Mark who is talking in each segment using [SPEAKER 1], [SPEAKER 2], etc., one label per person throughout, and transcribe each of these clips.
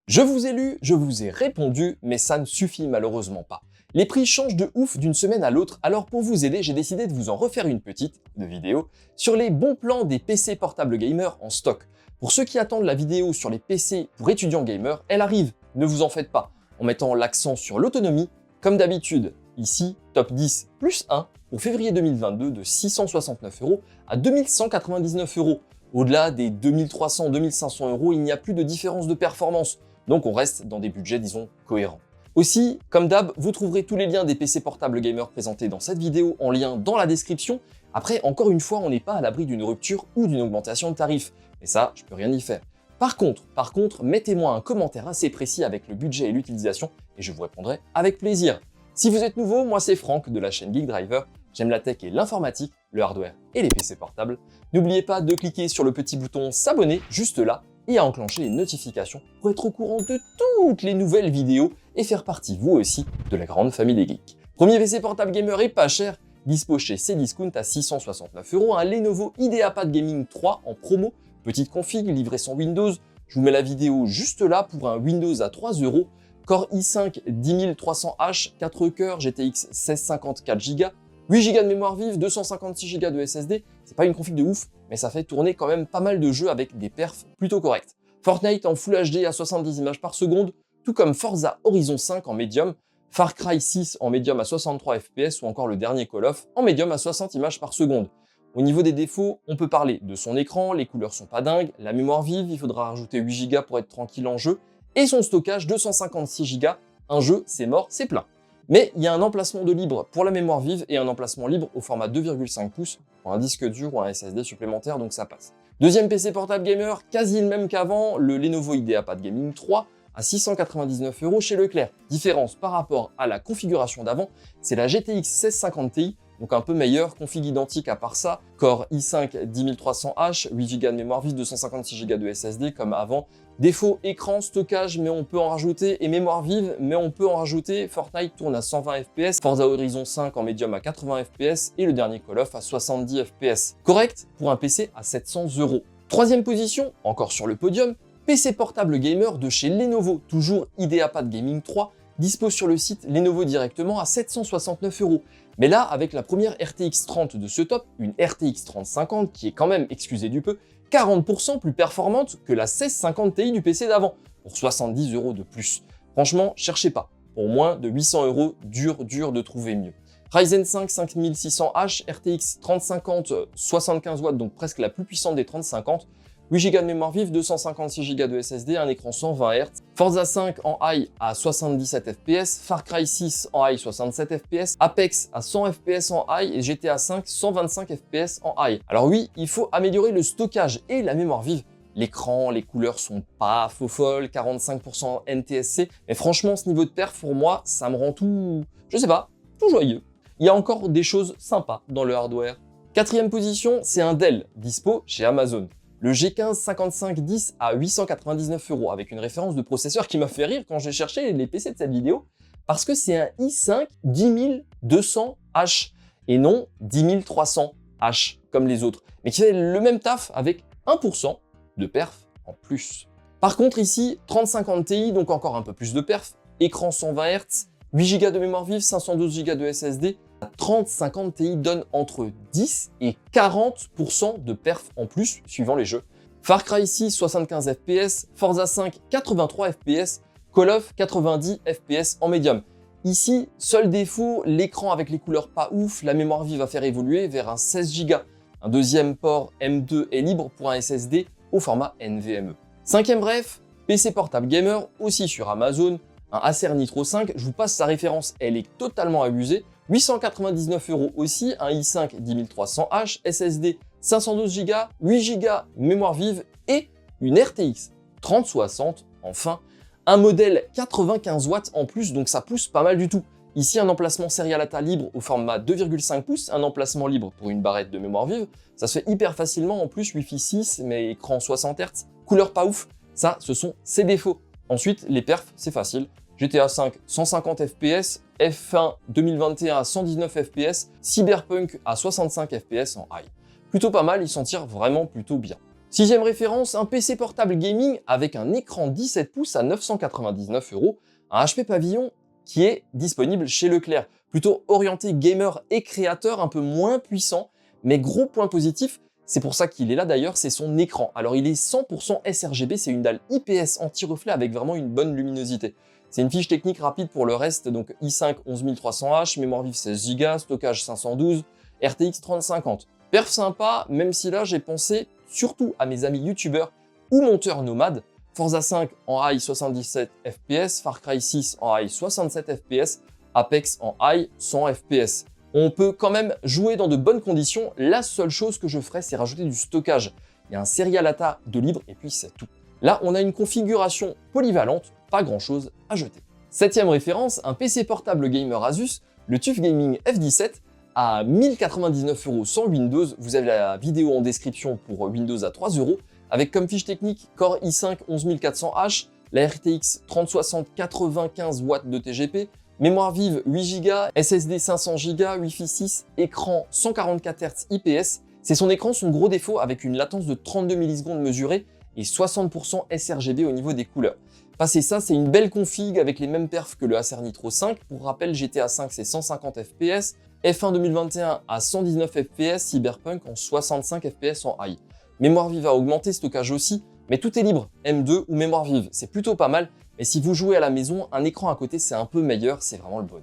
[SPEAKER 1] Je vous ai lu, je vous ai répondu, mais ça ne suffit malheureusement pas. Les prix changent de ouf d'une semaine à l'autre, alors pour vous aider, j'ai décidé de vous en refaire une petite, de vidéo, sur les bons plans des PC portables gamers en stock. Pour ceux qui attendent la vidéo sur les PC pour étudiants gamers, elle arrive, ne vous en faites pas, en mettant l'accent sur l'autonomie, comme d'habitude. Ici, top 10 plus 1 pour février 2022 de 669 € à 2199 €. Au-delà des 2300-2500 €, il n'y a plus de différence de performance, donc on reste dans des budgets, disons, cohérents. Aussi, comme d'hab, vous trouverez tous les liens des PC portables gamers présentés dans cette vidéo en lien dans la description. Après, encore une fois, on n'est pas à l'abri d'une rupture ou d'une augmentation de tarifs, mais ça, je peux rien y faire. Par contre, mettez-moi un commentaire assez précis avec le budget et l'utilisation, et je vous répondrai avec plaisir. Si vous êtes nouveau, moi c'est Franck de la chaîne Geek Driver. J'aime la tech et l'informatique, le hardware et les PC portables. N'oubliez pas de cliquer sur le petit bouton s'abonner juste là et à enclencher les notifications pour être au courant de toutes les nouvelles vidéos et faire partie vous aussi de la grande famille des geeks. Premier PC portable gamer et pas cher, dispo chez Cdiscount à 669 €, un Lenovo IdeaPad Gaming 3 en promo, petite config, livraison Windows. Je vous mets la vidéo juste là pour un Windows à 3 €. Core i5 10300H, 4 cœurs, GTX 1650 4Go, 8 Go de mémoire vive, 256 Go de SSD, c'est pas une config de ouf, mais ça fait tourner quand même pas mal de jeux avec des perfs plutôt corrects. Fortnite en Full HD à 70 images par seconde, tout comme Forza Horizon 5 en médium, Far Cry 6 en médium à 63 FPS ou encore le dernier Call of en médium à 60 images par seconde. Au niveau des défauts, on peut parler de son écran, les couleurs sont pas dingues, la mémoire vive, il faudra rajouter 8 Go pour être tranquille en jeu, et son stockage 256 Go, un jeu c'est mort, c'est plein. Mais il y a un emplacement de libre pour la mémoire vive et un emplacement libre au format 2,5 pouces pour un disque dur ou un SSD supplémentaire, donc ça passe. Deuxième PC portable gamer, quasi le même qu'avant, le Lenovo IdeaPad Gaming 3 à 699 € chez Leclerc. Différence par rapport à la configuration d'avant, c'est la GTX 1650 Ti, donc un peu meilleure, config identique à part ça, Core i5 10300H, 8 Go de mémoire vive, 256 Go de SSD comme avant. Défaut, écran, stockage, mais on peut en rajouter, et mémoire vive, mais on peut en rajouter. Fortnite tourne à 120 FPS, Forza Horizon 5 en médium à 80 FPS, et le dernier Call of à 70 FPS. Correct pour un PC à 700 €. Troisième position, encore sur le podium, PC portable gamer de chez Lenovo, toujours IdeaPad Gaming 3, dispo sur le site Lenovo directement à 769 €. Mais là, avec la première RTX 30 de ce top, une RTX 3050 qui est quand même, excusez du peu, 40% plus performante que la 1650 Ti du PC d'avant, pour 70 € de plus. Franchement, cherchez pas. Pour moins de 800 €, dur de trouver mieux. Ryzen 5 5600H, RTX 3050, 75 watts, donc presque la plus puissante des 3050, 8 Go de mémoire vive, 256 Go de SSD, un écran 120 Hz, Forza 5 en high à 77 FPS, Far Cry 6 en high 67 FPS, Apex à 100 FPS en high et GTA 5 125 FPS en high. Alors oui, il faut améliorer le stockage et la mémoire vive. L'écran, les couleurs sont pas faux folles, 45% NTSC, mais franchement, ce niveau de perf, pour moi, ça me rend tout, je sais pas, tout joyeux. Il y a encore des choses sympas dans le hardware. Quatrième position, c'est un Dell, dispo chez Amazon. Le G15 5510 à 899 € avec une référence de processeur qui m'a fait rire quand j'ai cherché les PC de cette vidéo parce que c'est un i5 10200H et non 10300H comme les autres, mais qui fait le même taf avec 1% de perf en plus. Par contre ici, 3050 Ti, donc encore un peu plus de perf, écran 120 Hz, 8 Go de mémoire vive, 512 Go de SSD, 3050 Ti donne entre 10 et 40% de perf en plus suivant les jeux. Far Cry 6 75 FPS, Forza 5 83 FPS, Call of 90 FPS en médium. Ici, seul défaut, l'écran avec les couleurs pas ouf, la mémoire vive va faire évoluer vers un 16 Go. Un deuxième port M2 est libre pour un SSD au format NVMe. Cinquième bref, PC portable gamer aussi sur Amazon, un Acer Nitro 5, je vous passe sa référence, elle est totalement abusée. 899 € aussi, un i5 10300H, SSD 512 Go, 8 Go mémoire vive et une RTX 3060, enfin. Un modèle 95 watts en plus, donc ça pousse pas mal du tout. Ici, un emplacement Serial ATA libre au format 2,5 pouces, un emplacement libre pour une barrette de mémoire vive. Ça se fait hyper facilement, en plus Wi-Fi 6, mais écran 60 Hz, couleur pas ouf. Ça, ce sont ses défauts. Ensuite, les perfs, c'est facile. GTA 5 150 FPS, F1 2021 à 119 FPS, Cyberpunk à 65 FPS en high. Plutôt pas mal, il s'en tire vraiment plutôt bien. Sixième référence, un PC portable gaming avec un écran 17 pouces à 999 €, un HP Pavilion qui est disponible chez Leclerc. Plutôt orienté gamer et créateur, un peu moins puissant, mais gros point positif, c'est pour ça qu'il est là d'ailleurs, c'est son écran. Alors il est 100% sRGB, c'est une dalle IPS anti-reflet avec vraiment une bonne luminosité. C'est une fiche technique rapide pour le reste, donc i5 11300H, mémoire vive 16 Go, stockage 512, RTX 3050. Perf sympa, même si là j'ai pensé surtout à mes amis youtubeurs ou monteurs nomades. Forza 5 en high 77 fps, Far Cry 6 en high 67 fps, Apex en high 100 fps. On peut quand même jouer dans de bonnes conditions, la seule chose que je ferais c'est rajouter du stockage. Il y a un serial ATA de libre et puis c'est tout. Là on a une configuration polyvalente, pas grand chose à jeter. Septième référence, un PC portable gamer Asus, le TUF Gaming F17 à 1099 € sans Windows. Vous avez la vidéo en description pour Windows à 3 €, avec comme fiche technique Core i5 11400H, la RTX 3060 95 watts de TGP, mémoire vive 8 Go, SSD 500 Go, Wi-Fi 6, écran 144 Hz IPS. C'est son écran son gros défaut avec une latence de 32 millisecondes mesurée et 60% sRGB au niveau des couleurs. Passé ça, c'est une belle config avec les mêmes perfs que le Acer Nitro 5. Pour rappel, GTA 5 c'est 150 fps, F1 2021 à 119 fps, Cyberpunk en 65 fps en high. Mémoire vive a augmenté, stockage aussi, mais tout est libre, M2 ou mémoire vive, c'est plutôt pas mal, mais si vous jouez à la maison, un écran à côté c'est un peu meilleur, c'est vraiment le bon.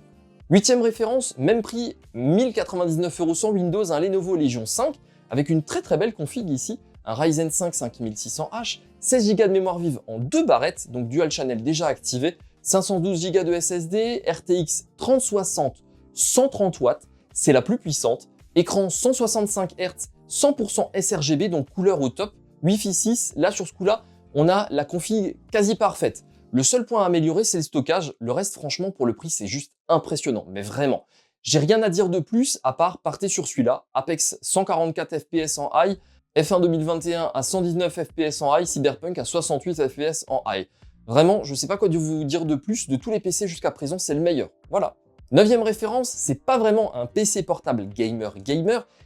[SPEAKER 1] Huitième référence, même prix, 1099 € sans Windows, un Lenovo Legion 5, avec une très belle config ici, un Ryzen 5 5600H, 16 Go de mémoire vive en 2 barrettes, donc dual channel déjà activé, 512 Go de SSD, RTX 3060 130 watts, c'est la plus puissante, écran 165 Hz, 100% sRGB, donc couleur au top, Wi-Fi 6, là sur ce coup-là, on a la config quasi parfaite. Le seul point à améliorer, c'est le stockage, le reste franchement pour le prix c'est juste impressionnant, mais vraiment. J'ai rien à dire de plus à part partez sur celui-là, Apex 144 fps en high, F1 2021 à 119 fps en high, Cyberpunk à 68 fps en high. Vraiment, je sais pas quoi vous dire de plus, de tous les PC jusqu'à présent, c'est le meilleur. Voilà. Neuvième référence, c'est pas vraiment un PC portable gamer,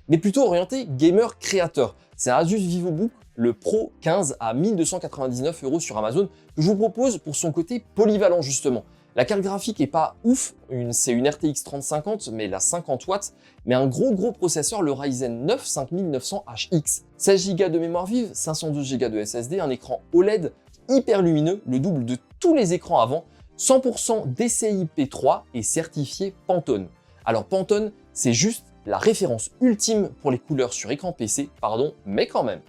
[SPEAKER 1] mais plutôt orienté gamer créateur. C'est un Asus VivoBook, le Pro 15 à 1299 € sur Amazon, que je vous propose pour son côté polyvalent justement. La carte graphique est pas ouf, c'est une RTX 3050, mais elle a 50 watts, mais un gros processeur, le Ryzen 9 5900HX. 16 Go de mémoire vive, 512 Go de SSD, un écran OLED hyper lumineux, le double de tous les écrans avant, 100% DCI-P3 et certifié Pantone. Alors Pantone, c'est juste la référence ultime pour les couleurs sur écran PC, pardon, mais quand même.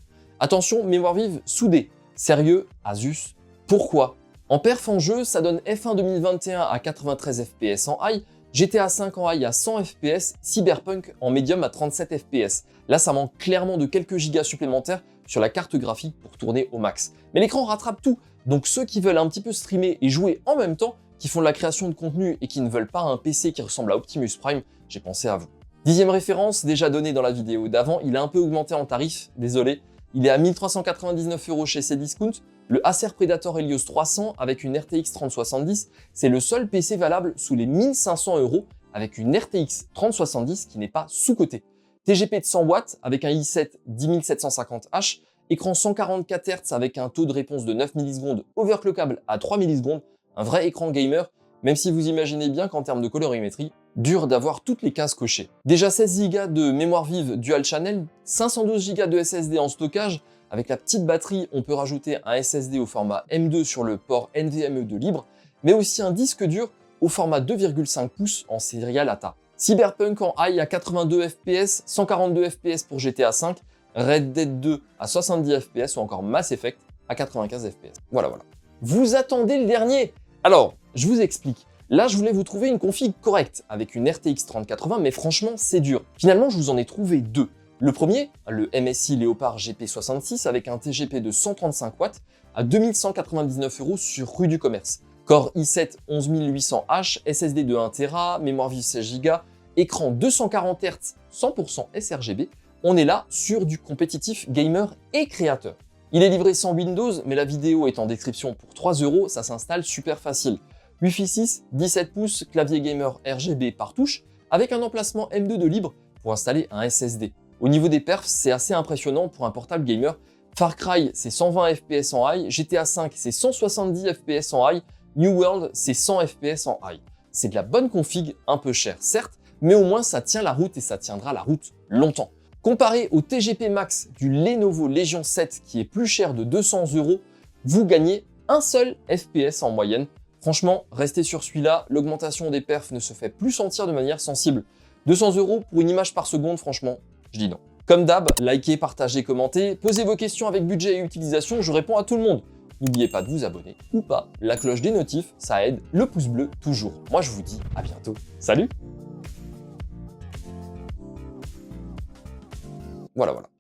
[SPEAKER 1] Attention, mémoire vive soudée. Sérieux, Asus, pourquoi? En perf en jeu, ça donne F1 2021 à 93 fps en high, GTA 5 en high à 100 fps, Cyberpunk en médium à 37 fps. Là, ça manque clairement de quelques gigas supplémentaires sur la carte graphique pour tourner au max. Mais l'écran rattrape tout, donc ceux qui veulent un petit peu streamer et jouer en même temps, qui font de la création de contenu et qui ne veulent pas un PC qui ressemble à Optimus Prime, j'ai pensé à vous. Dixième référence, déjà donnée dans la vidéo d'avant, il a un peu augmenté en tarif, désolé. Il est à 1399 € chez Cdiscount. Le Acer Predator Helios 300 avec une RTX 3070, c'est le seul PC valable sous les 1500 € avec une RTX 3070 qui n'est pas sous-cotée. TGP de 100 watts avec un i7 10750H, écran 144 Hz avec un taux de réponse de 9 millisecondes, overclockable à 3 millisecondes, un vrai écran gamer, même si vous imaginez bien qu'en termes de colorimétrie, dur d'avoir toutes les cases cochées. Déjà 16 Go de mémoire vive dual channel, 512 Go de SSD en stockage, avec la petite batterie, on peut rajouter un SSD au format M2 sur le port NVMe de libre, mais aussi un disque dur au format 2,5 pouces en serial ATA. Cyberpunk en high à 82 fps, 142 fps pour GTA 5, Red Dead 2 à 70 fps ou encore Mass Effect à 95 fps. Voilà. Vous attendez le dernier? Alors, je vous explique. Là, je voulais vous trouver une config correcte avec une RTX 3080, mais franchement, c'est dur. Finalement, je vous en ai trouvé deux. Le premier, le MSI Leopard GP66 avec un TGP de 135 watts à 2199 € sur rue du Commerce. Core i7 11800H, SSD de 1 Tera, mémoire vive 16 Go, écran 240 Hz, 100% sRGB. On est là sur du compétitif gamer et créateur. Il est livré sans Windows, mais la vidéo est en description pour 3 €, ça s'installe super facile. Wi-Fi 6, 17 pouces, clavier gamer RGB par touche, avec un emplacement M2 de libre pour installer un SSD. Au niveau des perfs, c'est assez impressionnant pour un portable gamer, Far Cry, c'est 120 FPS en high, GTA V, c'est 170 FPS en high, New World, c'est 100 FPS en high. C'est de la bonne config, un peu cher, certes, mais au moins ça tient la route et ça tiendra la route longtemps. Comparé au TGP Max du Lenovo Legion 7 qui est plus cher de 200 €, vous gagnez un seul FPS en moyenne. Franchement, restez sur celui-là, l'augmentation des perfs ne se fait plus sentir de manière sensible. 200 € pour une image par seconde, franchement, je dis non. Comme d'hab, likez, partagez, commentez, posez vos questions avec budget et utilisation, je réponds à tout le monde. N'oubliez pas de vous abonner ou pas, la cloche des notifs, ça aide, le pouce bleu toujours. Moi je vous dis à bientôt, salut! Voilà.